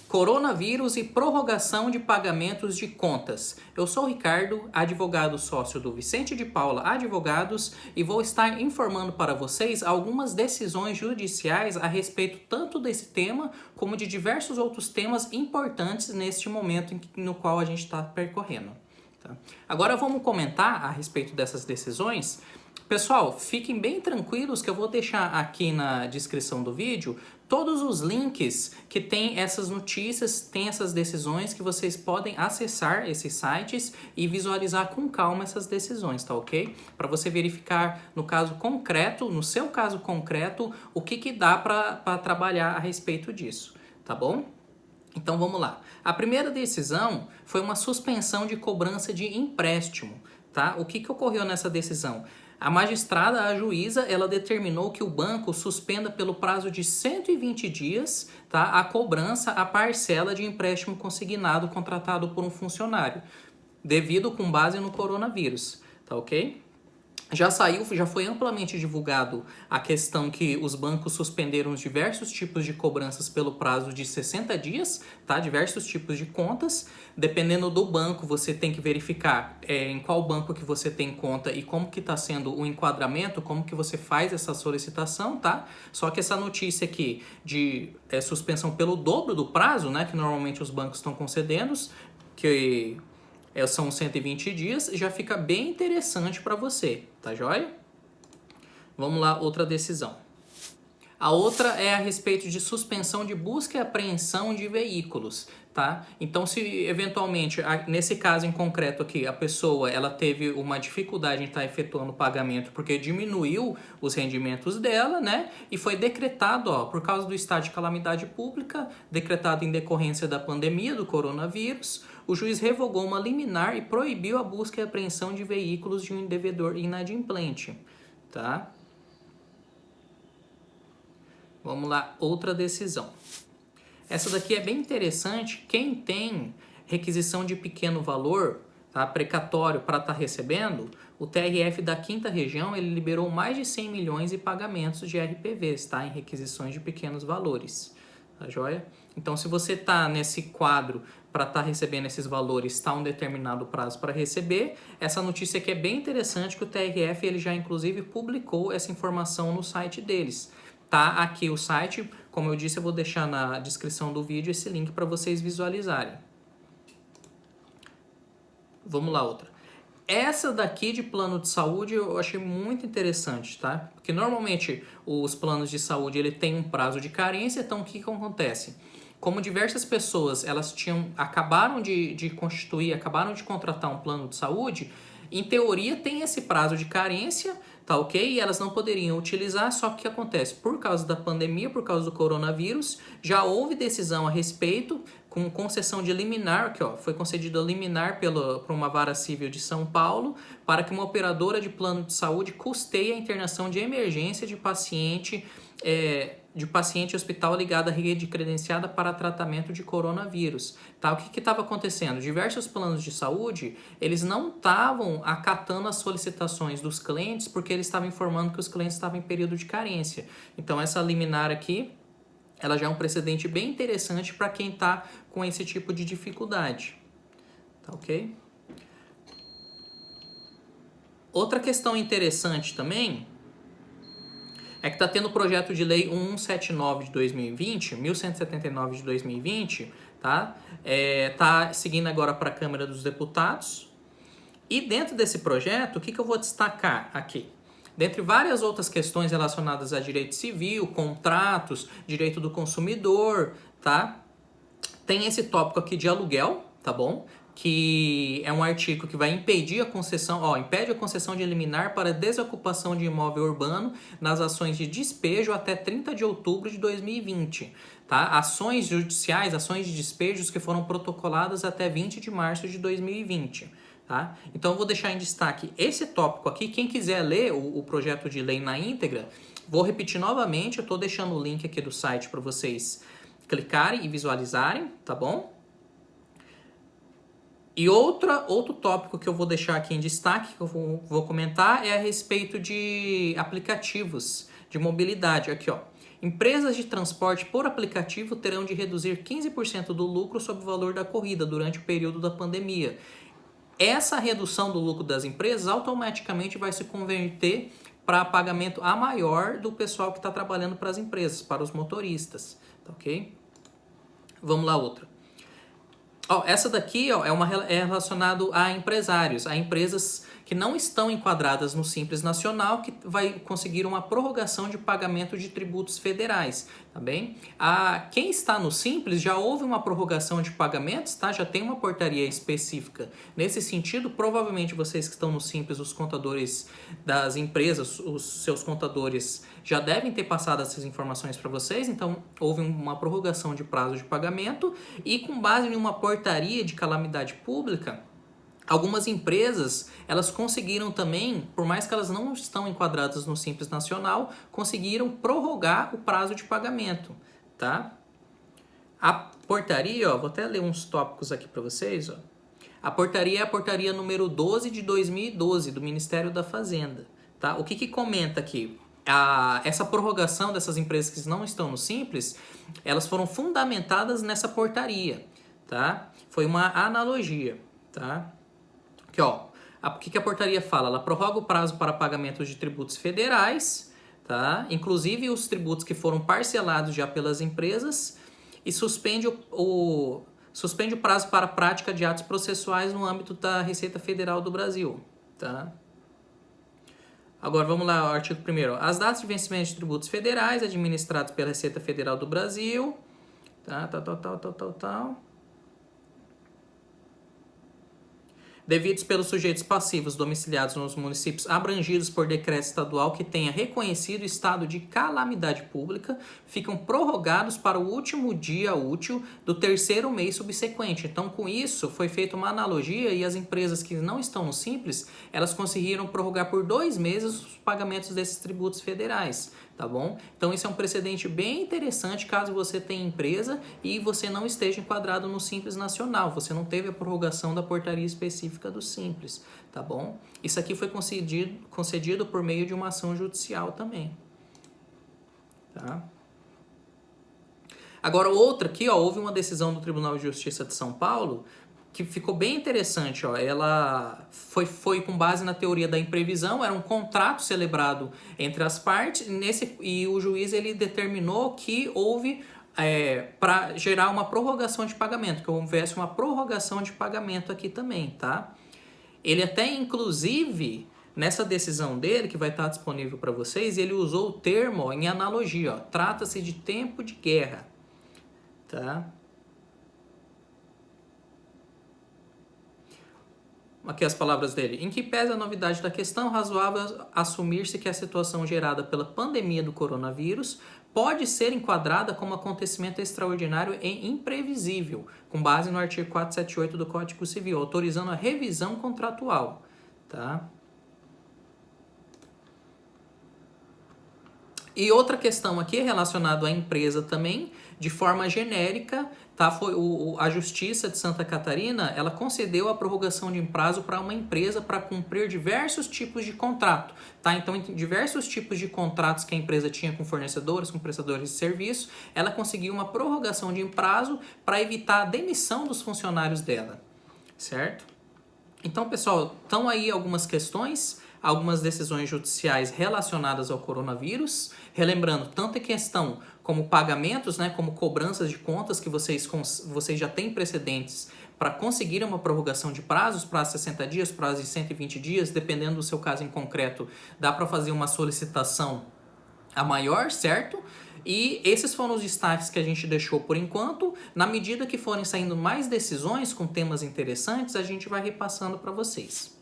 Coronavírus e prorrogação de pagamentos de contas. Eu sou o Ricardo, advogado sócio do Vicente de Paula Advogados, e vou estar informando para vocês algumas decisões judiciais a respeito tanto desse tema como de diversos outros temas importantes neste momento no qual a gente está percorrendo. Tá? Agora vamos comentar a respeito dessas decisões. Pessoal, fiquem bem tranquilos que eu vou deixar aqui na descrição do vídeo todos os links que tem essas notícias, tem essas decisões que vocês podem acessar esses sites e visualizar com calma essas decisões, tá ok? Para você verificar no caso concreto, no seu caso concreto, o que dá para trabalhar a respeito disso, tá bom? Então vamos lá. A primeira decisão foi uma suspensão de cobrança de empréstimo, tá? O que ocorreu nessa decisão? A magistrada, a juíza, ela determinou que o banco suspenda pelo prazo de 120 dias, tá, a cobrança, a parcela de empréstimo consignado contratado por um funcionário, devido com base no coronavírus, tá ok? Já foi amplamente divulgado a questão que os bancos suspenderam os diversos tipos de cobranças pelo prazo de 60 dias, tá? Diversos tipos de contas. Dependendo do banco, você tem que verificar em qual banco que você tem conta e como que está sendo o enquadramento, como que você faz essa solicitação, tá? Só que essa notícia aqui de suspensão pelo dobro do prazo, né, que normalmente os bancos estão concedendo, que são 120 dias, já fica bem interessante para você, tá joia? Vamos lá, outra decisão. A outra é a respeito de suspensão de busca e apreensão de veículos, tá? Então, se eventualmente, nesse caso em concreto aqui, a pessoa ela teve uma dificuldade em estar efetuando o pagamento porque diminuiu os rendimentos dela, né? E foi decretado, ó, por causa do estado de calamidade pública, decretado em decorrência da pandemia do coronavírus, o juiz revogou uma liminar e proibiu a busca e apreensão de veículos de um devedor inadimplente, tá? Vamos lá, outra decisão. Essa daqui é bem interessante. Quem tem requisição de pequeno valor, tá, precatório para estar recebendo, o TRF da 5ª Região ele liberou mais de 100 milhões em pagamentos de RPVs, tá, em requisições de pequenos valores. Tá joia? Então, se você está nesse quadro para estar recebendo esses valores, está um determinado prazo para receber, essa notícia aqui é bem interessante que o TRF ele já inclusive publicou essa informação no site deles. Tá aqui o site, como eu disse, eu vou deixar na descrição do vídeo esse link para vocês visualizarem. Vamos lá, outra. Essa daqui de plano de saúde eu achei muito interessante, tá? Porque normalmente os planos de saúde ele tem um prazo de carência, então o que acontece? Como diversas pessoas elas acabaram de constituir, acabaram de contratar um plano de saúde, em teoria tem esse prazo de carência, tá ok? E elas não poderiam utilizar, só que o que acontece? Por causa da pandemia, por causa do coronavírus, já houve decisão a respeito, com concessão de liminar, que ó, foi concedida liminar por uma vara civil de São Paulo, para que uma operadora de plano de saúde custeie a internação de emergência de paciente hospital ligado à rede credenciada para tratamento de coronavírus. Tá? O que estava acontecendo? Diversos planos de saúde, eles não estavam acatando as solicitações dos clientes porque eles estavam informando que os clientes estavam em período de carência. Então, essa liminar aqui, ela já é um precedente bem interessante para quem está com esse tipo de dificuldade. Tá ok? Outra questão interessante também é que está tendo o projeto de lei 1179 de 2020, 1179 de 2020, tá? Tá seguindo agora para a Câmara dos Deputados. E dentro desse projeto, o que eu vou destacar aqui? Dentre várias outras questões relacionadas a direito civil, contratos, direito do consumidor, tá? Tem esse tópico aqui de aluguel, tá bom? Que é um artigo que vai impedir a concessão, impede a concessão de liminar para desocupação de imóvel urbano nas ações de despejo até 30 de outubro de 2020. Tá? Ações judiciais, ações de despejos que foram protocoladas até 20 de março de 2020. Tá? Então eu vou deixar em destaque esse tópico aqui. Quem quiser ler o projeto de lei na íntegra, vou repetir novamente, eu estou deixando o link aqui do site para vocês clicarem e visualizarem, tá bom? E outro tópico que eu vou deixar aqui em destaque, que eu vou comentar, é a respeito de aplicativos de mobilidade. Aqui, ó. Empresas de transporte por aplicativo terão de reduzir 15% do lucro sobre o valor da corrida durante o período da pandemia. Essa redução do lucro das empresas automaticamente vai se converter para pagamento a maior do pessoal que está trabalhando para as empresas, para os motoristas, tá ok? Vamos lá, outra. Essa daqui é relacionado a empresários, a empresas que não estão enquadradas no Simples Nacional, que vai conseguir uma prorrogação de pagamento de tributos federais, tá bem? Quem está no Simples já houve uma prorrogação de pagamentos, tá? Já tem uma portaria específica. Nesse sentido, provavelmente vocês que estão no Simples, os contadores das empresas, os seus contadores já devem ter passado essas informações para vocês, então houve uma prorrogação de prazo de pagamento e com base em uma portaria de calamidade pública, algumas empresas, elas conseguiram também, por mais que elas não estão enquadradas no Simples Nacional, conseguiram prorrogar o prazo de pagamento, tá? A portaria, vou até ler uns tópicos aqui para vocês, A portaria é a portaria número 12 de 2012, do Ministério da Fazenda, tá? O que comenta aqui? Essa prorrogação dessas empresas que não estão no Simples, elas foram fundamentadas nessa portaria, tá? Foi uma analogia, tá? Aqui, o que a portaria fala? Ela prorroga o prazo para pagamento de tributos federais, tá? Inclusive os tributos que foram parcelados já pelas empresas, e suspende o prazo para a prática de atos processuais no âmbito da Receita Federal do Brasil, tá? Agora vamos lá, o artigo 1º. As datas de vencimento de tributos federais administrados pela Receita Federal do Brasil, tá? Devidos pelos sujeitos passivos domiciliados nos municípios abrangidos por decreto estadual que tenha reconhecido estado de calamidade pública, ficam prorrogados para o último dia útil do terceiro mês subsequente. Então, com isso, foi feita uma analogia e as empresas que não estão no Simples, elas conseguiram prorrogar por 2 meses os pagamentos desses tributos federais, tá bom? Então, isso é um precedente bem interessante caso você tenha empresa e você não esteja enquadrado no Simples Nacional, você não teve a prorrogação da portaria específica do Simples, tá bom? Isso aqui foi concedido por meio de uma ação judicial também, tá? Agora, outra aqui, houve uma decisão do Tribunal de Justiça de São Paulo que ficou bem interessante, ela foi com base na teoria da imprevisão, era um contrato celebrado entre as partes, e o juiz ele determinou que houve para gerar uma prorrogação de pagamento, que houvesse uma prorrogação de pagamento aqui também, tá? Ele até, inclusive, nessa decisão dele, que vai estar disponível para vocês, ele usou o termo em analogia, trata-se de tempo de guerra, tá? Aqui as palavras dele. Em que pese a novidade da questão, razoável assumir-se que a situação gerada pela pandemia do coronavírus pode ser enquadrada como acontecimento extraordinário e imprevisível, com base no artigo 478 do Código Civil, autorizando a revisão contratual, tá? E outra questão aqui relacionada à empresa também, de forma genérica, tá? Foi a Justiça de Santa Catarina, ela concedeu a prorrogação de prazo para uma empresa para cumprir diversos tipos de contrato, tá? Então, em diversos tipos de contratos que a empresa tinha com fornecedores, com prestadores de serviço, ela conseguiu uma prorrogação de prazo para evitar a demissão dos funcionários dela, certo? Então, pessoal, estão aí algumas questões, algumas decisões judiciais relacionadas ao coronavírus, relembrando tanto a questão como pagamentos, né, como cobranças de contas que vocês já têm precedentes para conseguir uma prorrogação de prazos, prazo de 60 dias, prazo de 120 dias, dependendo do seu caso em concreto, dá para fazer uma solicitação a maior, certo? E esses foram os destaques que a gente deixou por enquanto. Na medida que forem saindo mais decisões com temas interessantes, a gente vai repassando para vocês.